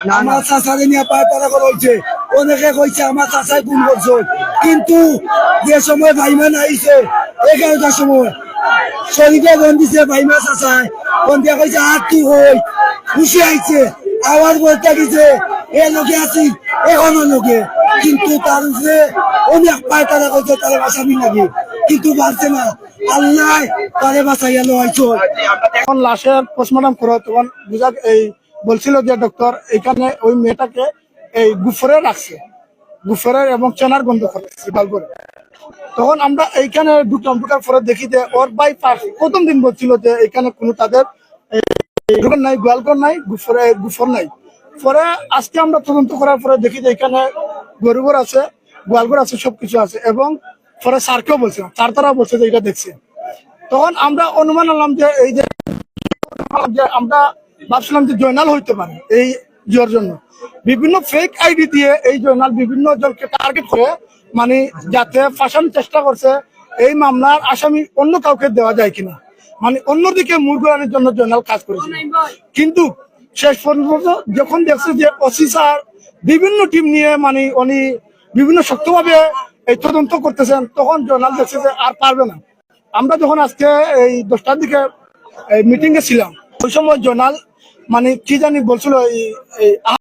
আমার চাচারে নিয়ে পায়তারা করা হয়েছে, অনেকে কইছে আমার চাচাই গুম করছে, কিন্তু যে সময় ভাইমান আইছে 11টার সময় শরীরে বন দিছে ভাইমা চাচাই বন দিয়া কইছে আর তুই হই খুশি আইছে আওয়াজ বলতে দিছে এ লোকে আছি এখনো লোকে, কিন্তু তার উপরে অনেক পায়তারা কইছে তারা বাঁচাবি লাগে, কিন্তু পারছে না। আল্লাহ তারে বাঁচাইয়া লইছো। এখন লাশের পোস্টমর্টম করো তখন বুঝা এই বলছিল যে ডক্টর এখানে ওই মেয়েটাকে এই গুফরে রাখছে, গুফরের এবং চেনার গন্ধ করতেছে করে। তখন আমরা এইখানে ঢুকার পরে দেখি যে ওর বাই পাশ প্রথম দিন বলছিল যে এখানে কোনো তাদের নাই, গোয়ালঘর নাই, গুফর নাই। পরে আজকে আমরা তদন্ত করার পরে দেখি যে এখানে গরুঘর আছে, গোয়ালঘর আছে, সবকিছু আছে। এবং পরে স্যারকেও বলছিলাম, স্যার তারা বলছে যে এটা দেখছে। তখন আমরা অনুমান আনলাম যে এই যে আমরা ভাবছিলাম যে জয়নাল হইতে পারে এই জোর জন্য বিভিন্ন ফেক আইডি দিয়ে এই জয়নাল বিভিন্ন জনকে টার্গেট করে মানে যাতে ফাঁসানোর চেষ্টা করছে এই মামলার আসামি অন্য কাউকে দেওয়া যায় কিনা, মানে অন্যদিকে মুখ ঘোরানোর জন্য জয়নাল কাজ করেছে। কিন্তু শেষ পর্যন্ত যখন দেখছে যে ওসি স্যার বিভিন্ন টিম নিয়ে মানে উনি বিভিন্ন শক্তভাবে এই তদন্ত করতেছেন, তখন জয়নাল দেখছে যে আর পারবে না। আমরা যখন আজকে এই 10টার দিকে মিটিং এ ছিলাম ওই সময় জয়নাল মানে কি জানি বলছিল এই